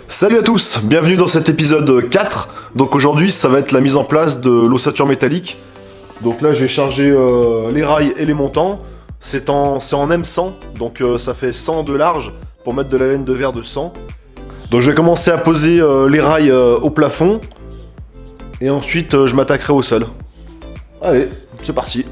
Salut à tous, bienvenue dans cet épisode 4. Donc aujourd'hui ça va être la mise en place de l'ossature métallique. Donc là j'ai chargé les rails et les montants. C'est en M100, donc ça fait 100 de large pour mettre de la laine de verre de 100. Donc je vais commencer à poser les rails au plafond. Et ensuite je m'attaquerai au sol. Allez, c'est parti.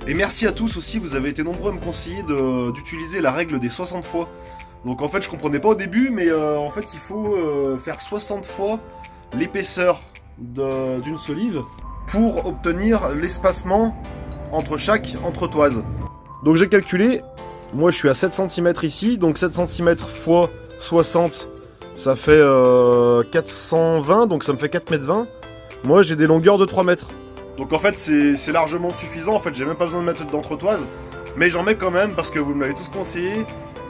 Et merci à tous aussi, vous avez été nombreux à me conseiller d'utiliser la règle des 60 fois. Donc en fait je comprenais pas au début, mais en fait il faut faire 60 fois l'épaisseur d'une solive pour obtenir l'espacement entre chaque entretoise. Donc j'ai calculé, moi je suis à 7 cm ici, donc 7 cm fois 60 ça fait 420, donc ça me fait 4,20 m. Moi j'ai des longueurs de 3 mètres. Donc en fait c'est largement suffisant, en fait j'ai même pas besoin de mettre d'entretoise, mais j'en mets quand même parce que vous me l'avez tous conseillé.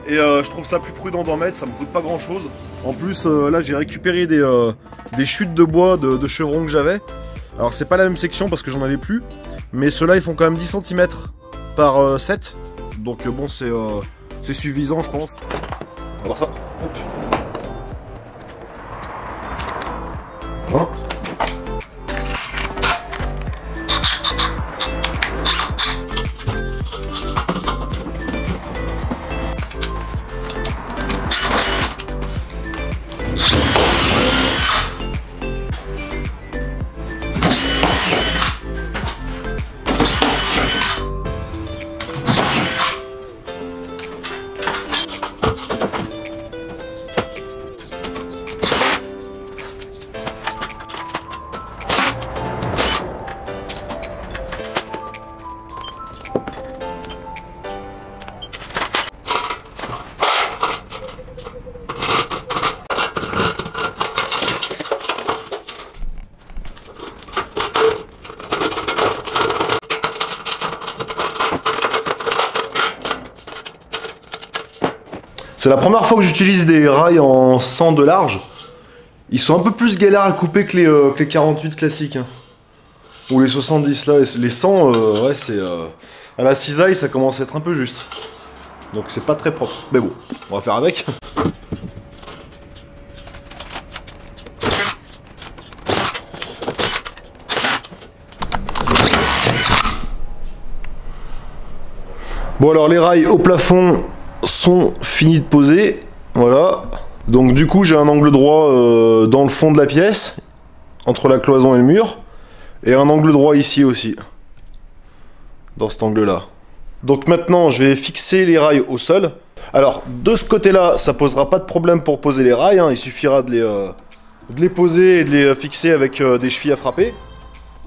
Et je trouve ça plus prudent d'en mettre, ça me coûte pas grand chose. En plus là j'ai récupéré des chutes de bois de chevrons que j'avais. Alors c'est pas la même section parce que j'en avais plus, mais ceux-là ils font quand même 10 cm par 7. Donc bon c'est suffisant je pense. On va voir ça. Hop. Hein. C'est la première fois que j'utilise des rails en 100 de large. Ils sont un peu plus galères à couper que les 48 classiques. Hein. Ou les 70 là. Les 100, ouais, c'est... à la cisaille, ça commence à être un peu juste. Donc c'est pas très propre. Mais bon, on va faire avec. Bon alors les rails au plafond sont finis de poser, voilà. Donc du coup j'ai un angle droit dans le fond de la pièce, entre la cloison et le mur, et un angle droit ici aussi, dans cet angle là. Donc maintenant je vais fixer les rails au sol. Alors de ce côté là ça posera pas de problème pour poser les rails, hein. Il suffira de les poser et de les fixer avec des chevilles à frapper.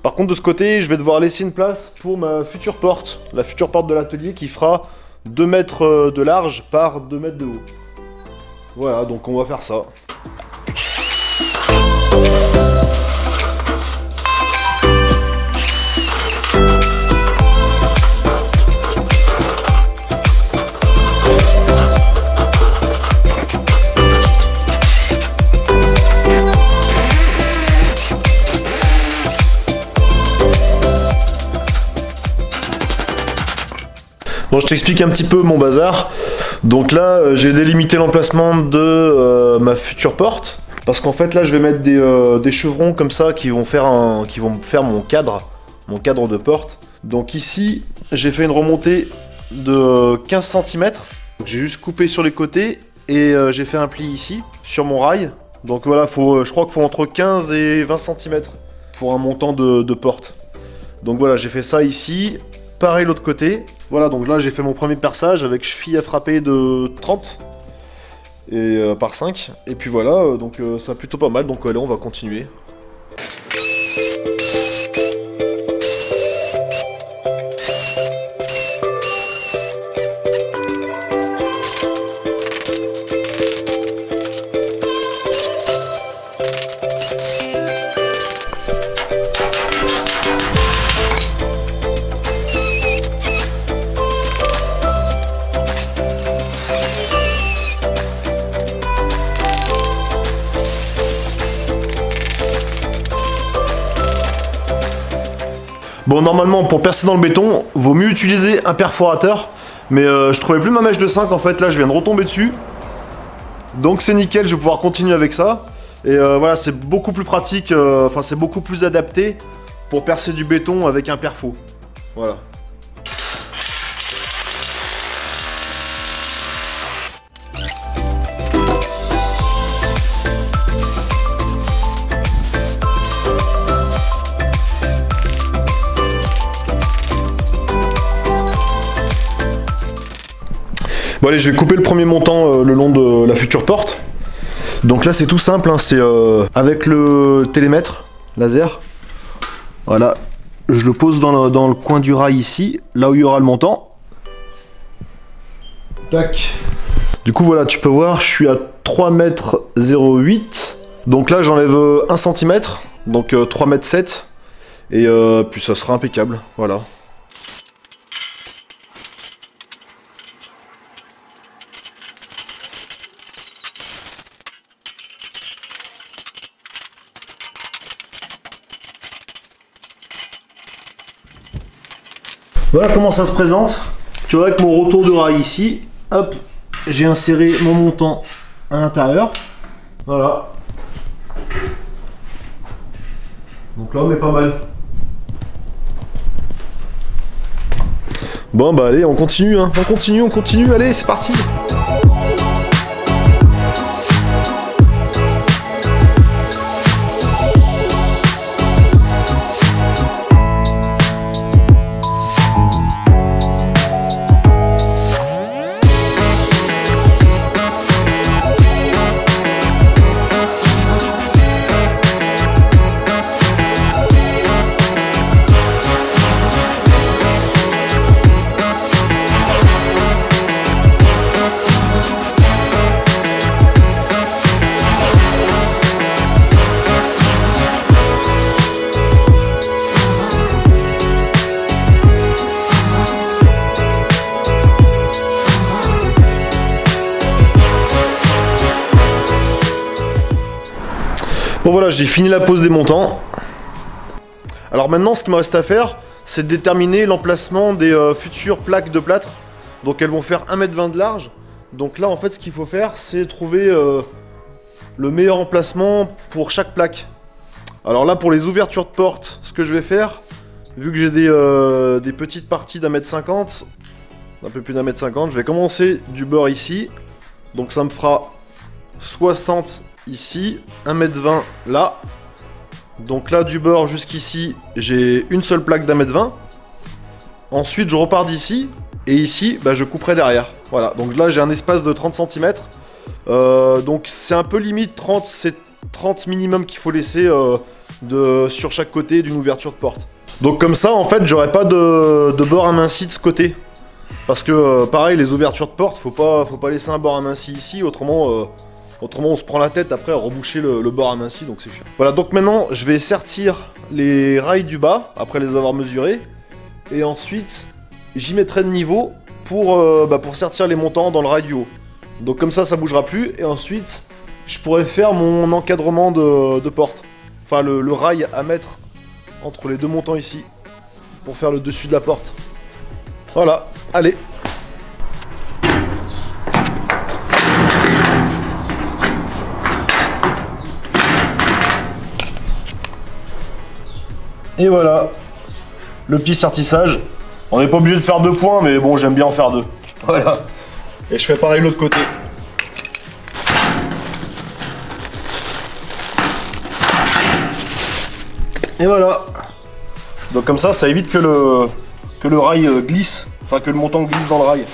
Par contre de ce côté je vais devoir laisser une place pour ma future porte, la future porte de l'atelier qui fera 2 mètres de large par 2 mètres de haut. Voilà, donc on va faire ça. Bon, je t'explique un petit peu mon bazar. Donc là, j'ai délimité l'emplacement de ma future porte. Parce qu'en fait, là, je vais mettre des chevrons comme ça qui vont faire mon cadre de porte. Donc ici, j'ai fait une remontée de 15 cm. J'ai juste coupé sur les côtés et j'ai fait un pli ici, sur mon rail. Donc voilà, je crois qu'il faut entre 15 et 20 cm pour un montant de porte. Donc voilà, j'ai fait ça ici. Pareil l'autre côté. Voilà, donc là j'ai fait mon premier perçage avec cheville à frapper de 30 et par 5. Et puis voilà, donc ça va plutôt pas mal, donc allez, on va continuer. Bon, normalement, pour percer dans le béton, vaut mieux utiliser un perforateur. Mais je trouvais plus ma mèche de 5 en fait, là je viens de retomber dessus. Donc c'est nickel, je vais pouvoir continuer avec ça. Et voilà, c'est beaucoup plus pratique, enfin c'est beaucoup plus adapté pour percer du béton avec un perfo. Voilà. Bon allez, je vais couper le premier montant le long de la future porte. Donc là c'est tout simple, hein, c'est avec le télémètre laser. Voilà, je le pose dans le coin du rail ici, là où il y aura le montant. Tac. Du coup voilà, tu peux voir, je suis à 3,08 m. Donc là j'enlève 1 cm, donc 3,7 m. Et puis ça sera impeccable, voilà. Voilà comment ça se présente. Tu vois, avec mon retour de rail ici, hop, j'ai inséré mon montant à l'intérieur. Voilà. Donc là, on est pas mal. Bon, bah allez, on continue, hein. On continue, allez, c'est parti. Bon voilà, j'ai fini la pose des montants. Alors maintenant, ce qu'il me reste à faire, c'est de déterminer l'emplacement des futures plaques de plâtre. Donc elles vont faire 1,20 m de large. Donc là, en fait, ce qu'il faut faire, c'est trouver le meilleur emplacement pour chaque plaque. Alors là, pour les ouvertures de porte, ce que je vais faire, vu que j'ai des petites parties d'1,50 m, un peu plus d'1,50 m, je vais commencer du bord ici. Donc ça me fera 60 ici, 1,20 m là. Donc là, du bord jusqu'ici, j'ai une seule plaque d'1,20 m. Ensuite, je repars d'ici. Et ici, bah, je couperai derrière. Voilà, donc là, j'ai un espace de 30 cm. Donc c'est un peu limite 30, c'est 30 minimum qu'il faut laisser sur chaque côté d'une ouverture de porte. Donc comme ça, en fait, j'aurai pas de bord aminci de ce côté. Parce que, pareil, les ouvertures de porte, faut pas laisser un bord aminci ici, autrement on se prend la tête après à reboucher le bord aminci, donc c'est chiant. Voilà, donc maintenant, je vais sertir les rails du bas, après les avoir mesurés. Et ensuite, j'y mettrai de niveau pour sertir les montants dans le rail du haut. Donc comme ça bougera plus. Et ensuite, je pourrais faire mon encadrement de porte. Enfin, le rail à mettre entre les deux montants ici, pour faire le dessus de la porte. Voilà, allez. Et voilà, le petit sertissage. On n'est pas obligé de faire 2 points, mais bon, j'aime bien en faire 2. Voilà. Et je fais pareil de l'autre côté. Et voilà. Donc comme ça évite que le rail glisse, enfin que le montant glisse dans le rail.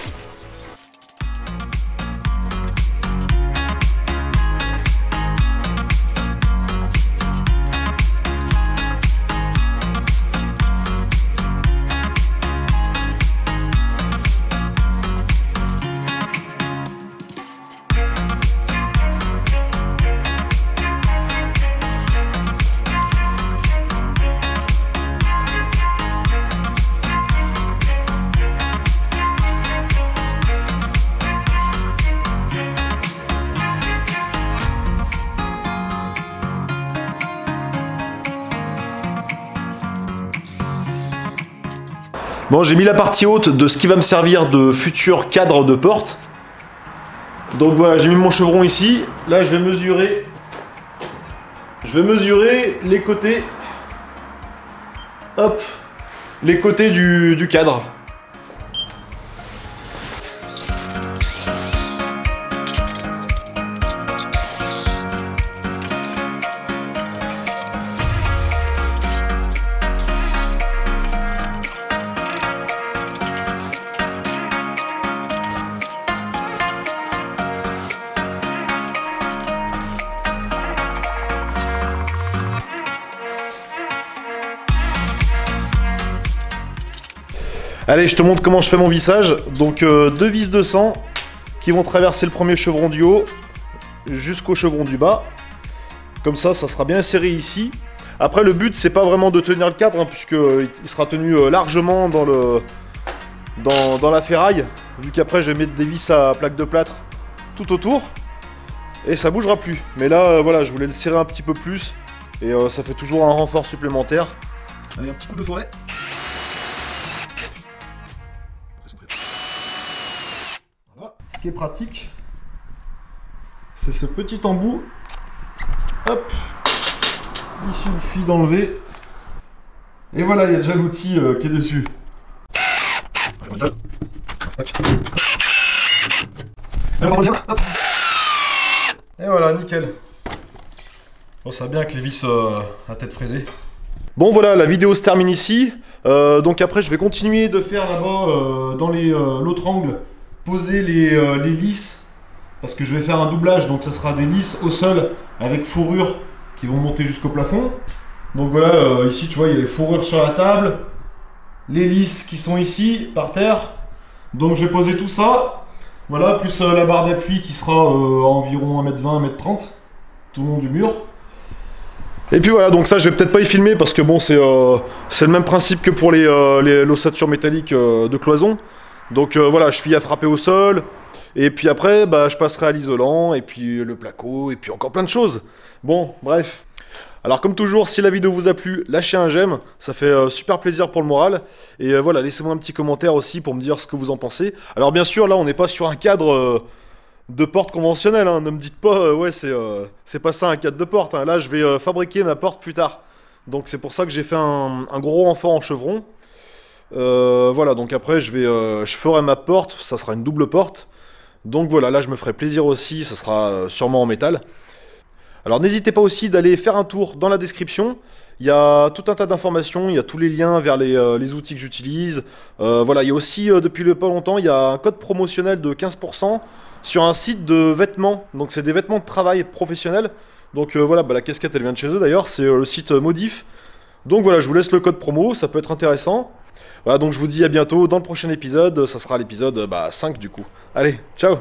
Bon, j'ai mis la partie haute de ce qui va me servir de futur cadre de porte. Donc voilà, j'ai mis mon chevron ici. Là, je vais mesurer les côtés. Hop, les côtés du cadre. Allez, je te montre comment je fais mon vissage. Donc deux vis de 100 qui vont traverser le premier chevron du haut jusqu'au chevron du bas. Comme ça, ça sera bien serré ici. Après, le but, c'est pas vraiment de tenir le cadre, hein, puisqu'il sera tenu largement dans la ferraille. Vu qu'après, je vais mettre des vis à plaque de plâtre tout autour. Et ça bougera plus. Mais là, voilà, je voulais le serrer un petit peu plus. Et ça fait toujours un renfort supplémentaire. Allez, un petit coup de forêt. Ce qui est pratique, c'est ce petit embout. Hop, il suffit d'enlever. Et voilà, il y a déjà l'outil qui est dessus. Et voilà, nickel. Bon, ça va bien avec les vis à tête fraisée. Bon voilà, la vidéo se termine ici. Donc après, je vais continuer de faire là-bas, dans l'autre angle, poser les lisses, parce que je vais faire un doublage, donc ça sera des lisses au sol avec fourrure qui vont monter jusqu'au plafond. Donc voilà, ici tu vois, il y a les fourrures sur la table, les lisses qui sont ici, par terre. Donc je vais poser tout ça, voilà, plus la barre d'appui qui sera à environ 1m20, 1m30, tout le long du mur. Et puis voilà, donc ça je vais peut-être pas y filmer parce que bon, c'est le même principe que pour l'ossature métallique de cloison. Donc voilà, cheville à frapper au sol, et puis après, bah, je passerai à l'isolant, et puis le placo, et puis encore plein de choses. Bon, bref. Alors comme toujours, si la vidéo vous a plu, lâchez un j'aime, ça fait super plaisir pour le moral. Et voilà, laissez-moi un petit commentaire aussi pour me dire ce que vous en pensez. Alors bien sûr, là on n'est pas sur un cadre de porte conventionnel, hein. Ne me dites pas, ouais c'est pas ça un cadre de porte, hein. Là je vais fabriquer ma porte plus tard. Donc c'est pour ça que j'ai fait un gros renfort en chevron. Voilà, donc après je ferai ma porte, ça sera une double porte. Donc voilà, là je me ferai plaisir aussi, ça sera sûrement en métal. Alors n'hésitez pas aussi d'aller faire un tour dans la description. Il y a tout un tas d'informations, il y a tous les liens vers les outils que j'utilise. Voilà, il y a aussi, depuis pas longtemps, il y a un code promotionnel de 15% sur un site de vêtements. Donc c'est des vêtements de travail professionnels. Donc voilà, bah, la casquette elle vient de chez eux d'ailleurs, c'est le site Modif. Donc voilà, je vous laisse le code promo, ça peut être intéressant. Voilà, donc je vous dis à bientôt dans le prochain épisode, ça sera l'épisode 5 du coup. Allez, ciao!